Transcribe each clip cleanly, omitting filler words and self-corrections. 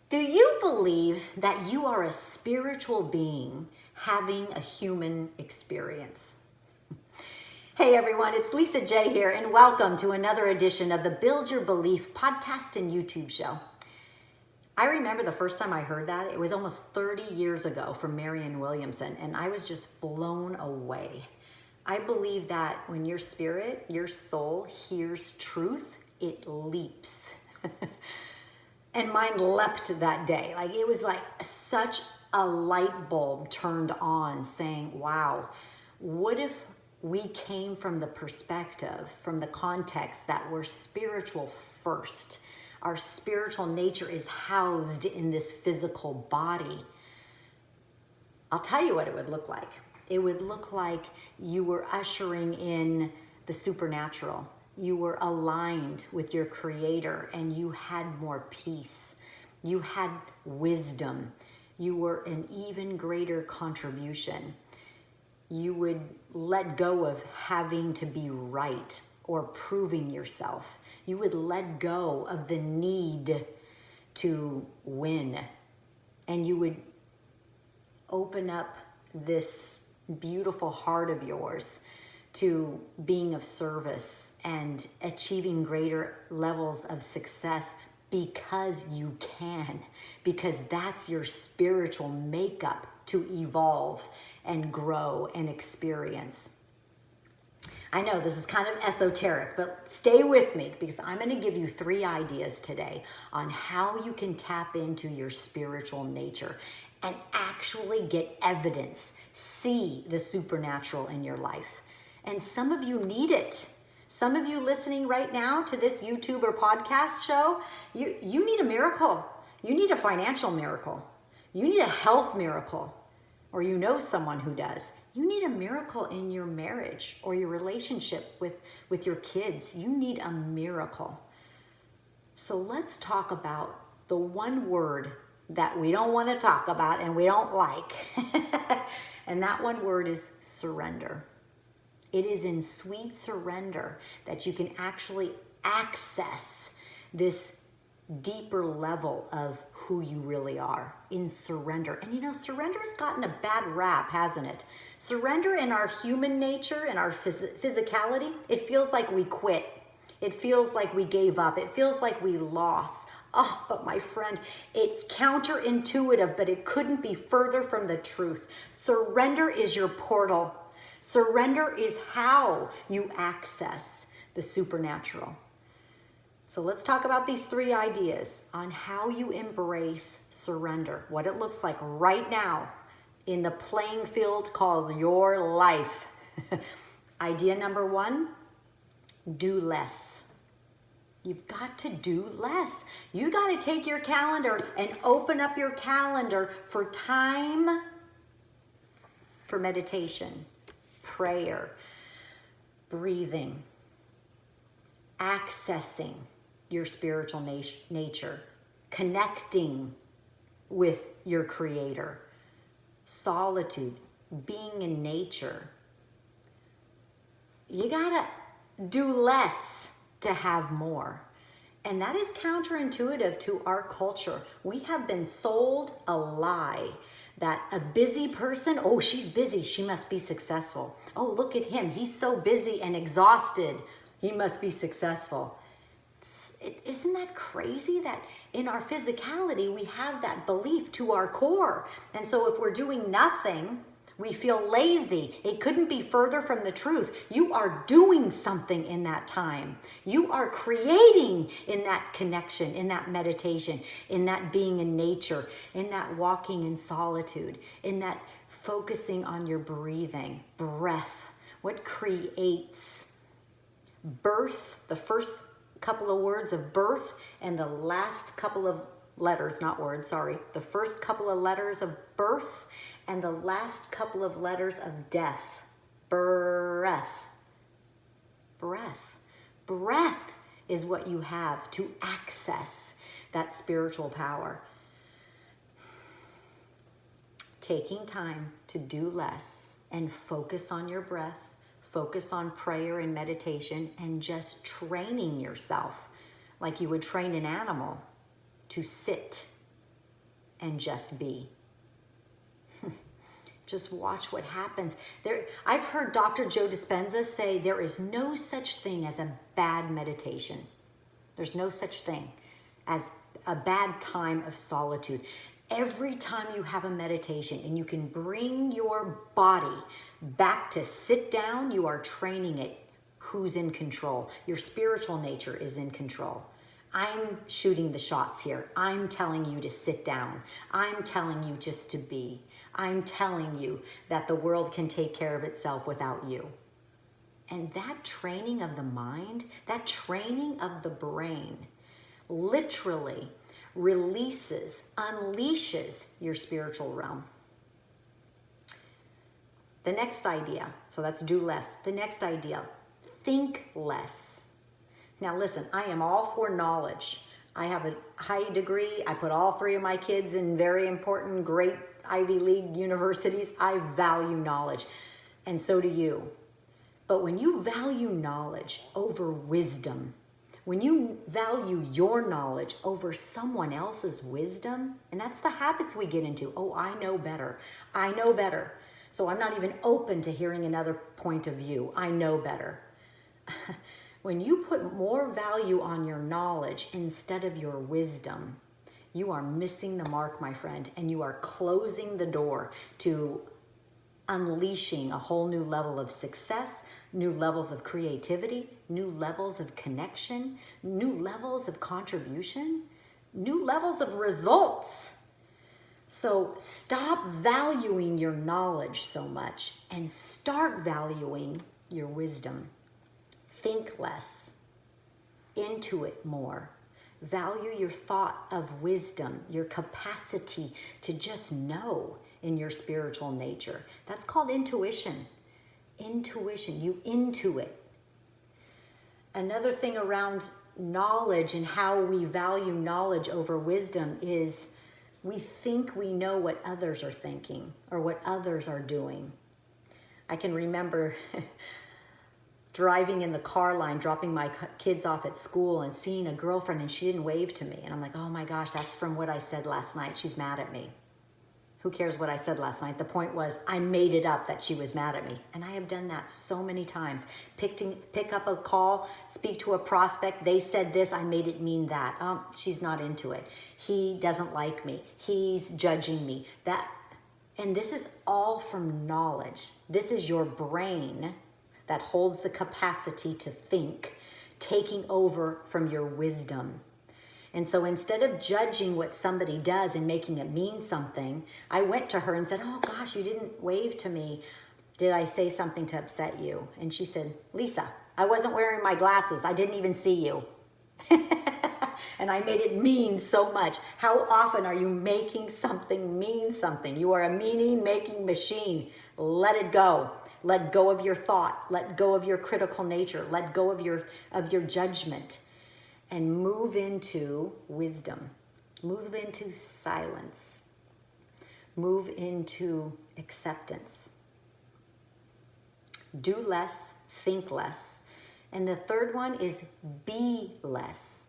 Do you believe that you are a spiritual being having a human experience? Hey everyone, it's Lisa J here, and welcome to another edition of the Build Your Belief podcast and YouTube show. I remember the first time I heard that, it was almost 30 years ago from Marianne Williamson, and I was just blown away. I believe that when your spirit, your soul hears truth, it leaps. And mine leapt that day. Like it was like such a light bulb turned on saying, wow, what if we came from the perspective, from the context that we're spiritual first? Our spiritual nature is housed in this physical body. I'll tell you what it would look like. It would look like you were ushering in the supernatural. You were aligned with your creator and you had more peace. You had wisdom. You were an even greater contribution. You would let go of having to be right or proving yourself. You would let go of the need to win. And you would open up this beautiful heart of yours to being of service and achieving greater levels of success because you can, because that's your spiritual makeup to evolve and grow and experience. I know this is kind of esoteric, but stay with me because I'm going to give you 3 ideas today on how you can tap into your spiritual nature and actually get evidence, see the supernatural in your life. And some of you need it. Some of you listening right now to this YouTube or podcast show, you need a miracle. You need a financial miracle. You need a health miracle. Or you know someone who does. You need a miracle in your marriage or your relationship with your kids. You need a miracle. So let's talk about the one word that we don't want to talk about and we don't like. And that one word is surrender. It is in sweet surrender that you can actually access this deeper level of who you really are, in surrender. And you know, surrender has gotten a bad rap, hasn't it? Surrender in our human nature and our physicality, it feels like we quit. It feels like we gave up. It feels like we lost. Oh, but my friend, it's counterintuitive, but it couldn't be further from the truth. Surrender is your portal. Surrender is how you access the supernatural. So let's talk about these 3 ideas on how you embrace surrender, what it looks like right now in the playing field called your life. Idea number 1, do less. You've got to do less. You got to take your calendar and open up your calendar for time for meditation, prayer, breathing, accessing your spiritual nature, connecting with your creator, solitude, being in nature. You gotta do less to have more. And that is counterintuitive to our culture. We have been sold a lie that a busy person, oh, she's busy, she must be successful. Oh, look at him, he's so busy and exhausted, he must be successful. Isn't that crazy that in our physicality, we have that belief to our core? And so if we're doing nothing, we feel lazy. It couldn't be further from the truth. You are doing something in that time. You are creating in that connection, in that meditation, in that being in nature, in that walking in solitude, in that focusing on your breathing, breath. What creates birth, the first couple of words of birth and the last couple of letters, not words, sorry. The first couple of letters of birth and the last couple of letters of death. Breath. Breath. Breath is what you have to access that spiritual power. Taking time to do less and focus on your breath, focus on prayer and meditation, and just training yourself like you would train an animal to sit and just be. Just watch what happens. I've heard Dr. Joe Dispenza say there is no such thing as a bad meditation. There's no such thing as a bad time of solitude. Every time you have a meditation and you can bring your body back to sit down, you are training it. Who's in control? Your spiritual nature is in control. I'm shooting the shots here. I'm telling you to sit down. I'm telling you just to be. I'm telling you that the world can take care of itself without you. And that training of the mind, that training of the brain, literally unleashes your spiritual realm. The next idea, so that's do less. The next idea, think less. Now listen, I am all for knowledge. I have a high degree. I put all three of my kids in very important, great Ivy League universities. I value knowledge, and so do you. But when you value knowledge over wisdom, when you value your knowledge over someone else's wisdom, and that's the habits we get into. Oh, I know better. I know better. So I'm not even open to hearing another point of view. I know better. When you put more value on your knowledge instead of your wisdom, you are missing the mark, my friend, and you are closing the door to unleashing a whole new level of success, new levels of creativity, new levels of connection, new levels of contribution, new levels of results. So stop valuing your knowledge so much and start valuing your wisdom. Think less, intuit more. Value your thought of wisdom, your capacity to just know in your spiritual nature. That's called intuition. Intuition, you intuit. Another thing around knowledge and how we value knowledge over wisdom is we think we know what others are thinking or what others are doing. I can remember driving in the car line, dropping my kids off at school and seeing a girlfriend and she didn't wave to me. And I'm like, oh my gosh, that's from what I said last night. She's mad at me. Who cares what I said last night? The point was I made it up that she was mad at me. And I have done that so many times. Pick up a call, speak to a prospect. They said this, I made it mean that. She's not into it. He doesn't like me. He's judging me. And this is all from knowledge. This is your brain that holds the capacity to think, taking over from your wisdom. And so instead of judging what somebody does and making it mean something, I went to her and said, oh gosh, you didn't wave to me. Did I say something to upset you? And she said, Lisa, I wasn't wearing my glasses. I didn't even see you. And I made it mean so much. How often are you making something mean something? You are a meaning-making machine. Let it go. Let go of your thought. Let go of your critical nature. Let go of your judgment. And move into wisdom. Move into silence. Move into acceptance. Do less, think less. And the third one is be less.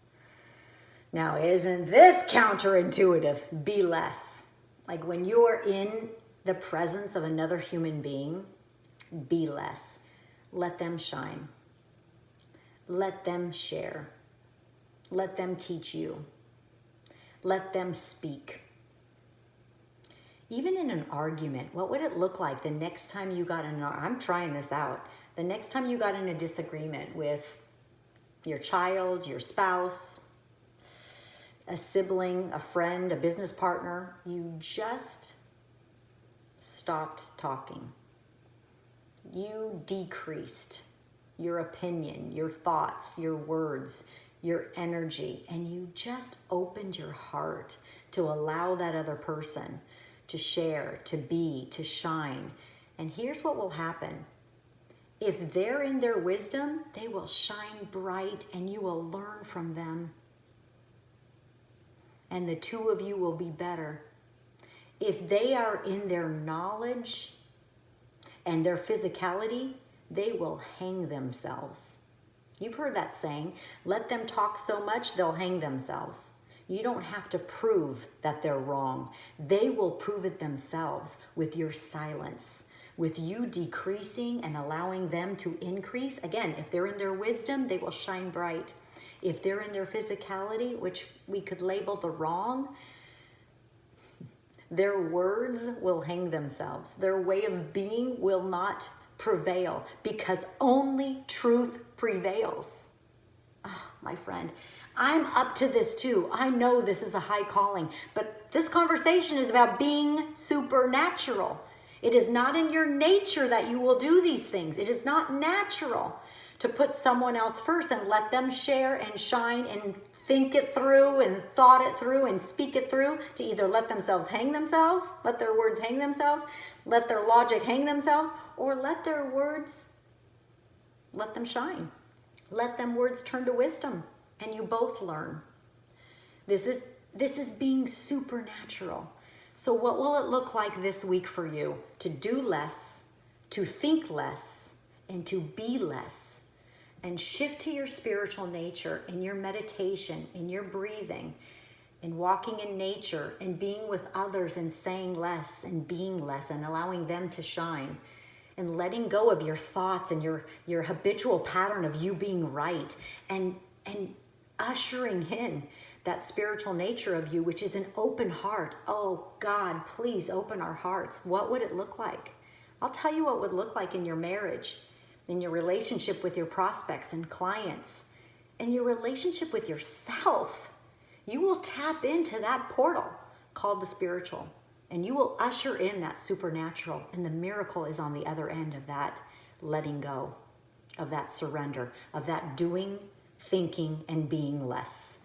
Now, isn't this counterintuitive? Be less. Like when you are in the presence of another human being, be less. Let them shine. Let them share. Let them teach you. Let them speak. Even in an argument, what would it look like the next time you got in an argument? I'm trying this out. The next time you got in a disagreement with your child, your spouse, a sibling, a friend, a business partner, you just stopped talking. You decreased your opinion, your thoughts, your words, your energy, and you just opened your heart to allow that other person to share, to be, to shine. And here's what will happen. If they're in their wisdom, they will shine bright and you will learn from them. And the two of you will be better. If they are in their knowledge and their physicality, they will hang themselves. You've heard that saying, let them talk so much, they'll hang themselves. You don't have to prove that they're wrong. They will prove it themselves with your silence, with you decreasing and allowing them to increase. Again, if they're in their wisdom, they will shine bright. If they're in their physicality, which we could label the wrong, their words will hang themselves. Their way of being will not prevail because only truth prevails. Oh, my friend, I'm up to this too. I know this is a high calling, but this conversation is about being supernatural. It is not in your nature that you will do these things. It is not natural to put someone else first and let them share and shine and think it through and thought it through and speak it through, to either let themselves hang themselves, let their words hang themselves, let their logic hang themselves, or let their words, let them shine. Let them words turn to wisdom and you both learn. This is being supernatural. So what will it look like this week for you? To do less, to think less, and to be less. And shift to your spiritual nature in your meditation, in your breathing, in walking in nature, and being with others and saying less and being less and allowing them to shine. And letting go of your thoughts and your habitual pattern of you being right, and ushering in that spiritual nature of you, which is an open heart. Oh God, please open our hearts. What would it look like? I'll tell you what would look like in your marriage, in your relationship with your prospects and clients, in your relationship with yourself. You will tap into that portal called the spiritual. And you will usher in that supernatural, and the miracle is on the other end of that letting go, of that surrender, of that doing, thinking, and being less.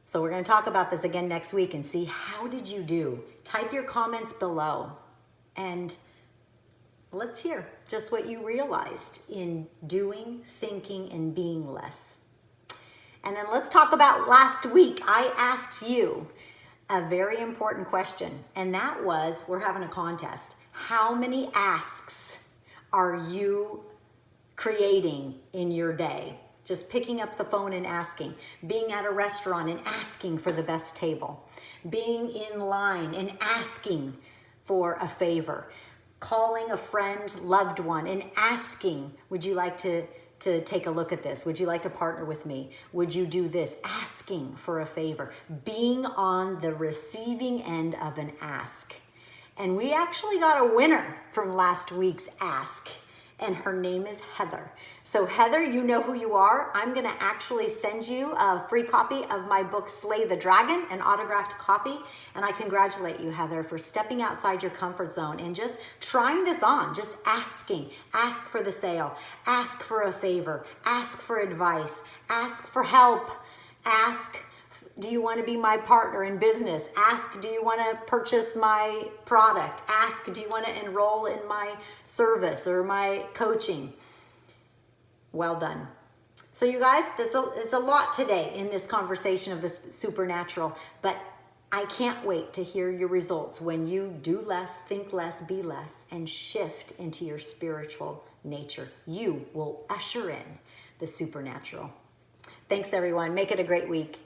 So we're going to talk about this again next week and see, how did you do? Type your comments below and let's hear just what you realized in doing, thinking, and being less. And then let's talk about last week. I asked you a very important question, and that was, we're having a contest. How many asks are you creating in your day? Just picking up the phone and asking. Being at a restaurant and asking for the best table. Being in line and asking for a favor. Calling a friend, loved one, and asking, would you like to take a look at this? Would you like to partner with me? Would you do this? Asking for a favor. Being on the receiving end of an ask. And we actually got a winner from last week's ask, and her name is Heather. So Heather, you know who you are. I'm going to actually send you a free copy of my book, Slay the Dragon, an autographed copy. And I congratulate you, Heather, for stepping outside your comfort zone and just trying this on, just asking. Ask for the sale, ask for a favor, ask for advice, ask for help, ask, do you want to be my partner in business? Ask, do you want to purchase my product? Ask, do you want to enroll in my service or my coaching? Well done. So you guys, it's a lot today in this conversation of this supernatural, but I can't wait to hear your results when you do less, think less, be less, and shift into your spiritual nature. You will usher in the supernatural. Thanks, everyone. Make it a great week.